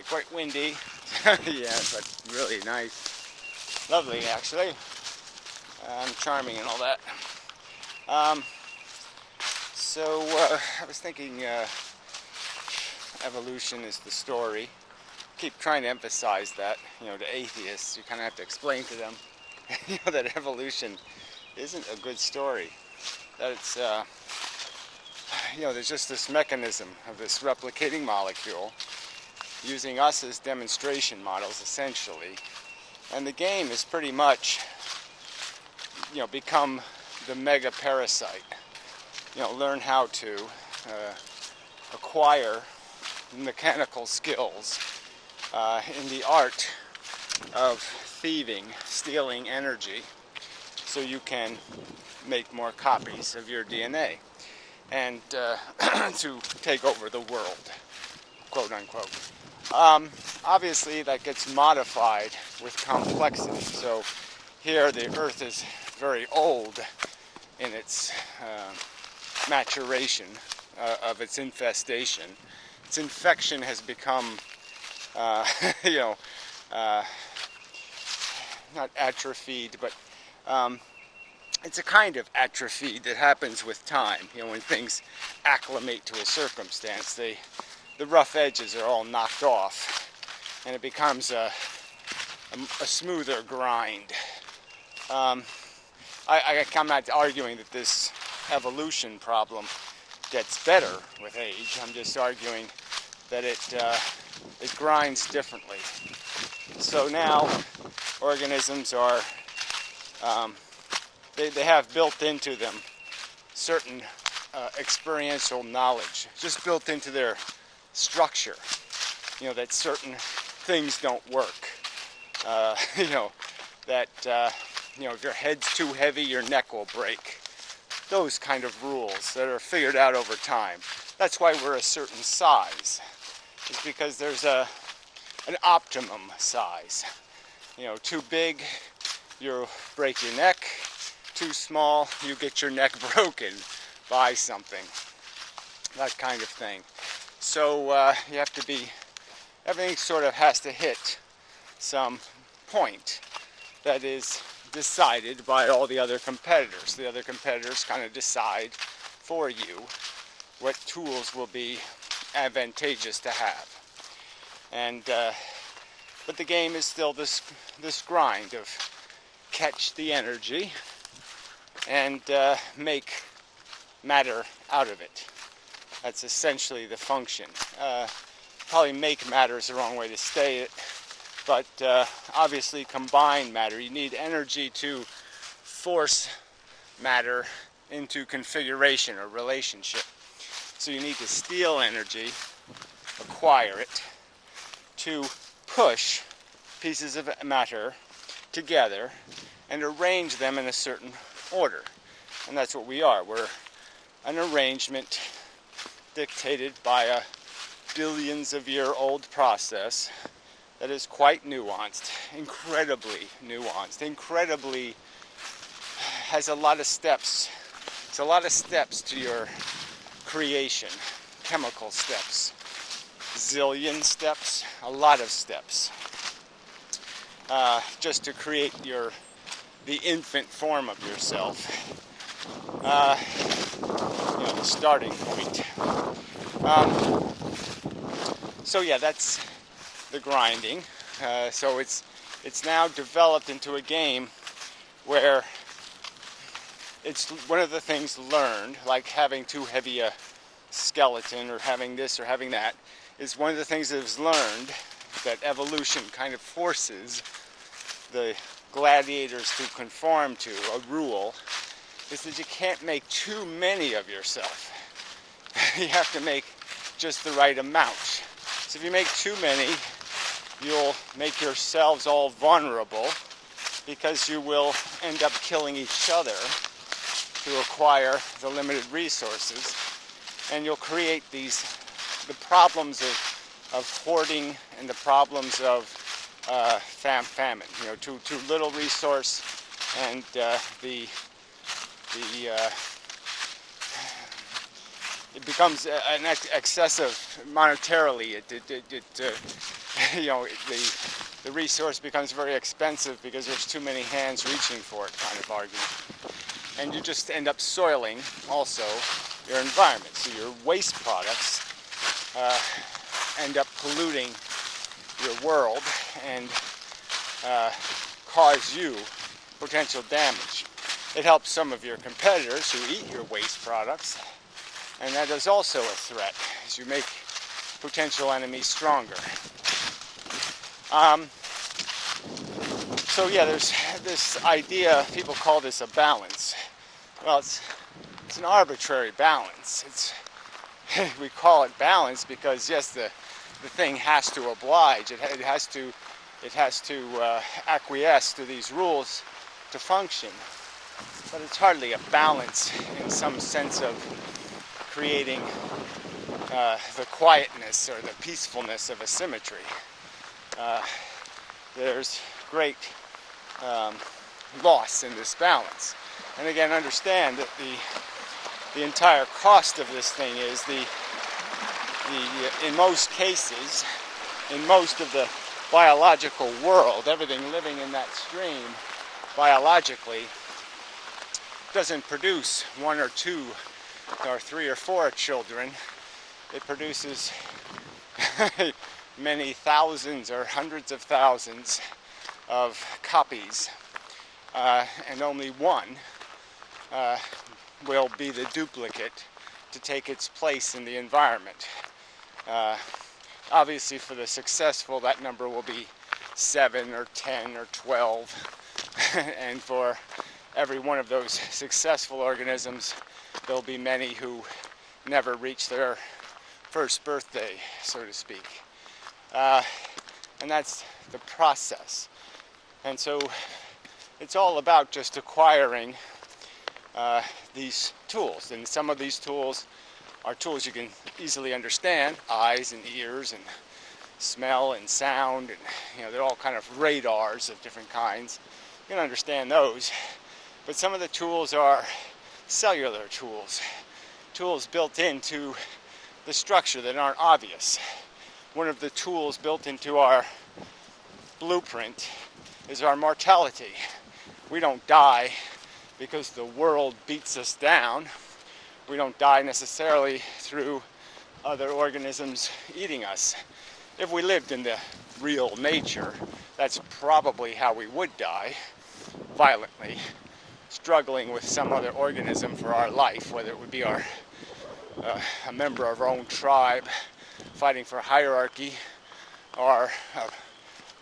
quite windy. Yeah, but really nice. Lovely, actually. Charming and all that. I was thinking evolution is the story. Keep trying to emphasize that, to atheists. You kind of have to explain to them, that evolution isn't a good story. That it's, there's just this mechanism of this replicating molecule using us as demonstration models, essentially. And the game is pretty much, become the mega parasite. Learn how to acquire mechanical skills in the art of thieving, stealing energy, so you can make more copies of your DNA and to take over the world, quote unquote. Obviously that gets modified with complexity. So here the Earth is very old in its maturation of its infestation. Its infection has become, not atrophied, but it's a kind of atrophy that happens with time. When things acclimate to a circumstance, the rough edges are all knocked off, and it becomes a smoother grind. I'm not arguing that this evolution problem gets better with age. I'm just arguing that it grinds differently. So now organisms are, they have built into them certain experiential knowledge, just built into their structure, that certain things don't work. That if your head's too heavy, your neck will break. Those kind of rules that are figured out over time. That's why we're a certain size. It's because there's an optimum size. Too big, you'll break your neck. Too small, you get your neck broken by something. That kind of thing. So you have to be, everything sort of has to hit some point that is decided by all the other competitors. The other competitors kind of decide for you what tools will be advantageous to have. And but the game is still this grind of catch the energy and make matter out of it. That's essentially the function. Probably make matter is the wrong way to say it, but obviously combine matter. You need energy to force matter into configuration or relationship. So you need to steal energy, acquire it, to push pieces of matter together and arrange them in a certain order. And that's what we are. We're an arrangement dictated by a billions of year old process that is quite nuanced, incredibly nuanced, incredibly has a lot of steps. It's a lot of steps to your creation, chemical steps, zillion steps, a lot of steps, just to create the infant form of yourself, the starting point. So yeah, that's the grinding. So it's now developed into a game where it's one of the things learned, like having too heavy a skeleton or having this or having that, is one of the things that is learned that evolution kind of forces the gladiators to conform to, a rule, is that you can't make too many of yourself. You have to make just the right amount. So if you make too many, you'll make yourselves all vulnerable because you will end up killing each other to acquire the limited resources, and you'll create the problems of hoarding and the problems of famine. Too little resource, and it becomes an excessive monetarily. the resource becomes very expensive because there's too many hands reaching for it, kind of argument. And you just end up soiling also your environment. So your waste products end up polluting your world and cause you potential damage. It helps some of your competitors who eat your waste products, and that is also a threat as you make potential enemies stronger. So yeah, there's this idea, people call this a balance. Well, it's an arbitrary balance. We call it balance because yes, the thing has to oblige. It has to acquiesce to these rules to function. But it's hardly a balance in some sense of creating the quietness or the peacefulness of a symmetry. There's great loss in this balance. And again, understand that the entire cost of this thing is in most cases, in most of the biological world, everything living in that stream biologically doesn't produce one or two or three or four children. It produces many thousands or hundreds of thousands of copies, and only one will be the duplicate to take its place in the environment. Obviously for the successful, that number will be 7 or 10 or 12, and for every one of those successful organisms, there'll be many who never reach their first birthday, so to speak. And that's the process. And so it's all about just acquiring these tools. And some of these tools are tools you can easily understand, eyes and ears and smell and sound, and they're all kind of radars of different kinds. You can understand those. But some of the tools are cellular tools, tools built into the structure that aren't obvious. One of the tools built into our blueprint is our mortality. We don't die because the world beats us down. We don't die necessarily through other organisms eating us. If we lived in the real nature, that's probably how we would die, violently, struggling with some other organism for our life, whether it would be a member of our own tribe fighting for hierarchy, or a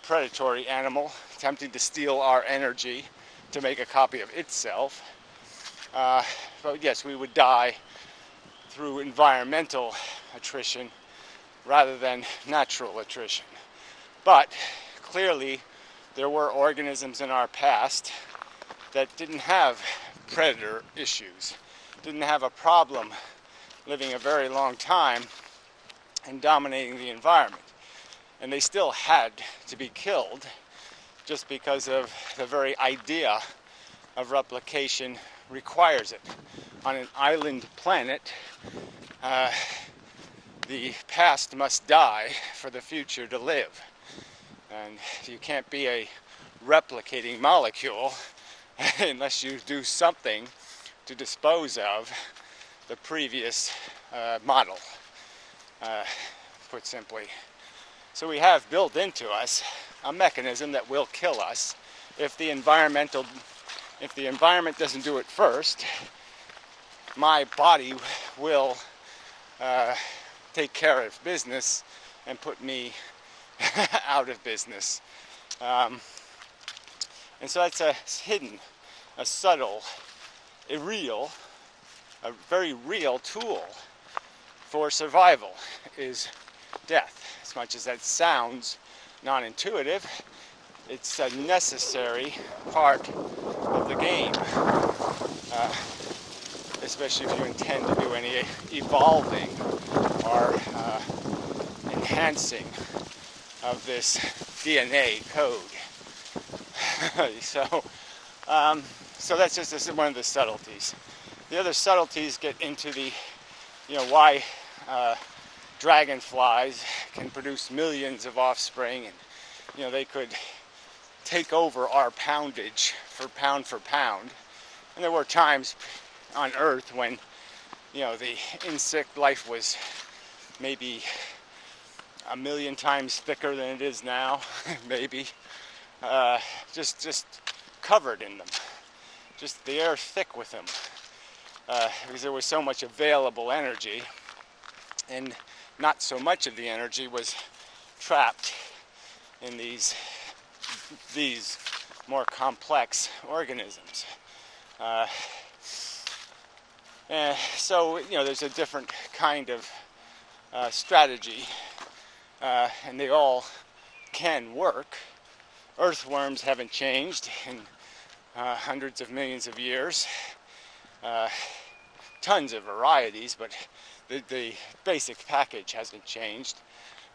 predatory animal attempting to steal our energy to make a copy of itself. But yes, we would die through environmental attrition rather than natural attrition. But clearly there were organisms in our past that didn't have predator issues, didn't have a problem living a very long time and dominating the environment. And they still had to be killed just because of the very idea of replication requires it. On an island planet, the past must die for the future to live. And you can't be a replicating molecule unless you do something to dispose of the previous model, put simply. So we have built into us a mechanism that will kill us if the environment doesn't do it first. My body will take care of business and put me out of business. And so that's a hidden, a subtle, a very real tool for survival is death. As much as that sounds non-intuitive, it's a necessary part of the game, especially if you intend to do any evolving or enhancing of this DNA code. So that's just one of the subtleties. The other subtleties get into the, why dragonflies can produce millions of offspring, and they could take over our poundage for pound. And there were times on Earth when the insect life was maybe a million times thicker than it is now, maybe. Just covered in them. Just the air thick with them. Because there was so much available energy, and not so much of the energy was trapped in these more complex organisms. So there's a different kind of strategy, and they all can work. Earthworms haven't changed in hundreds of millions of years. Tons of varieties, but the basic package hasn't changed,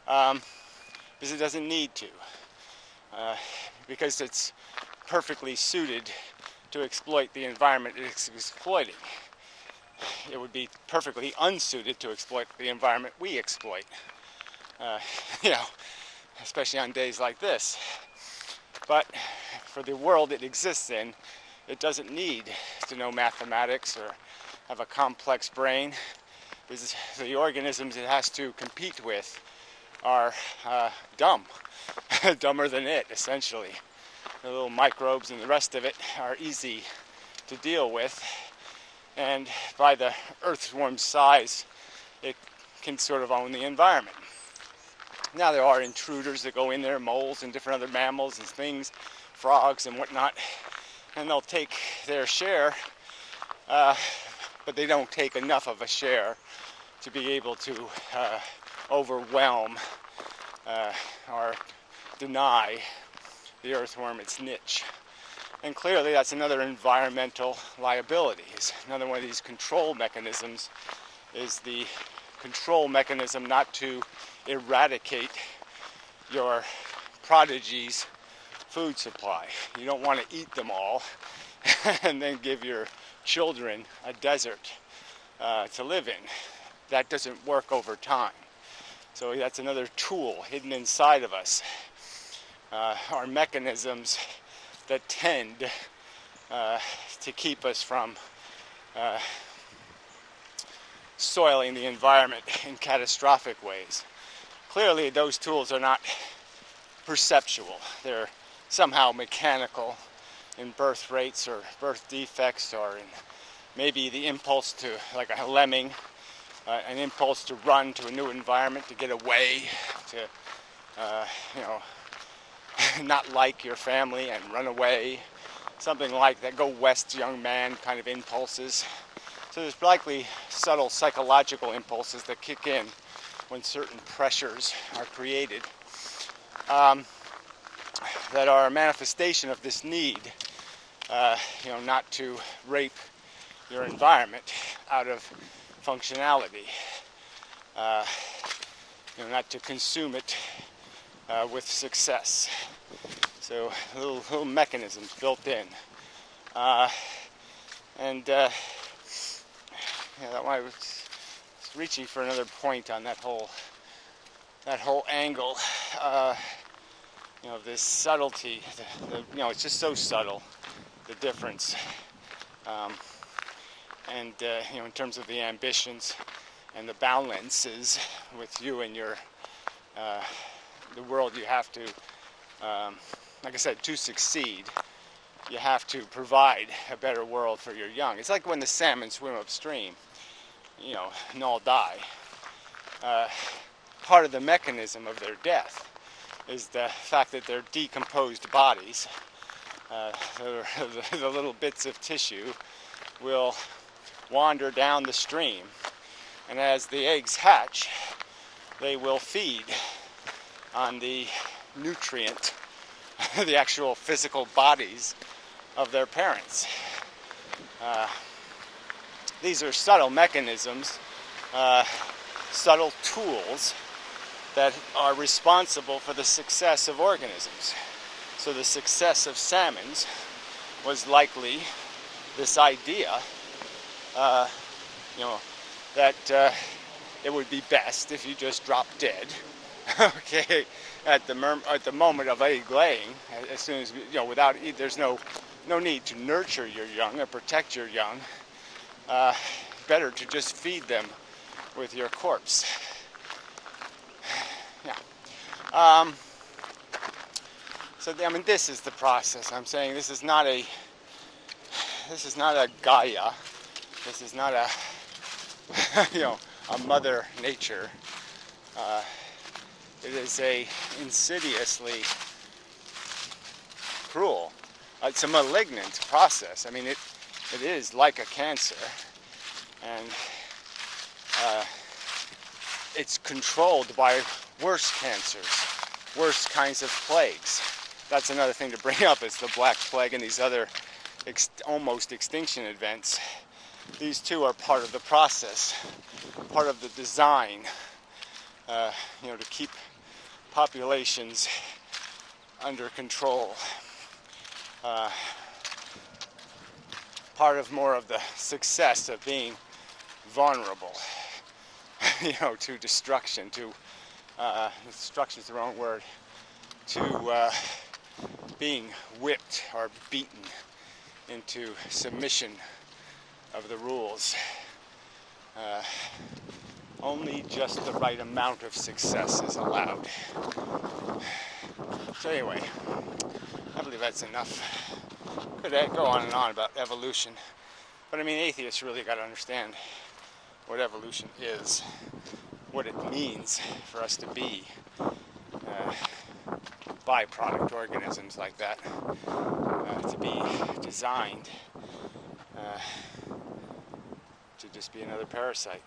because it doesn't need to, because it's perfectly suited to exploit the environment it's exploiting. It would be perfectly unsuited to exploit the environment we exploit, especially on days like this. But for the world it exists in, it doesn't need to know mathematics or have a complex brain, because the organisms it has to compete with are dumb, dumber than it, essentially. The little microbes and the rest of it are easy to deal with, and by the earthworm size, it can sort of own the environment. Now there are intruders that go in there, moles and different other mammals and things, frogs and whatnot, and they'll take their share, but they don't take enough of a share to be able to overwhelm or deny the earthworm its niche. And clearly that's another environmental liability. Another one of these control mechanisms is the control mechanism not to eradicate your prodigy's food supply. You don't want to eat them all and then give your children a desert to live in. That doesn't work over time. So that's another tool hidden inside of us. Are mechanisms that tend to keep us from soiling the environment in catastrophic ways. Clearly those tools are not perceptual. They're somehow mechanical in birth rates or birth defects, or in maybe the impulse to, like a lemming, an impulse to run to a new environment, to get away, to not like your family and run away, something like that. Go west, young man kind of impulses. So there's likely subtle psychological impulses that kick in when certain pressures are created, that are a manifestation of this need, not to rape your environment out of functionality, not to consume it with success. So little mechanisms built in, that one I was reaching for another point on that whole angle. This subtlety. It's just so subtle, the difference. In terms of the ambitions and the balances with you and your the world, you have to, like I said, to succeed, you have to provide a better world for your young. It's like when the salmon swim upstream, and all die. Part of the mechanism of their death is the fact that their decomposed bodies, the little bits of tissue, will wander down the stream, and as the eggs hatch, they will feed on the nutrient, the actual physical bodies of their parents. These are subtle mechanisms, subtle tools that are responsible for the success of organisms. So the success of salmons was likely this idea, that it would be best if you just drop dead. Okay, at the moment of egg laying, as soon as there's no need to nurture your young or protect your young. Better to just feed them with your corpse. Yeah. So I mean, this is the process. I'm saying this is not a Gaia. This is not a a Mother Nature. It is a insidiously cruel. It's a malignant process. I mean, it is like a cancer, and it's controlled by worse cancers, worse kinds of plagues. That's another thing to bring up, is the Black Plague and these other almost extinction events. These two are part of the process, part of the design, to keep populations under control. Part of more of the success of being vulnerable, to destruction, destruction is the wrong word, to being whipped or beaten into submission of the rules. Only just the right amount of success is allowed. So anyway, I believe that's enough. Could go on and on about evolution, but I mean, atheists really got to understand what evolution is, what it means for us to be byproduct organisms like that, to be designed to just be another parasite.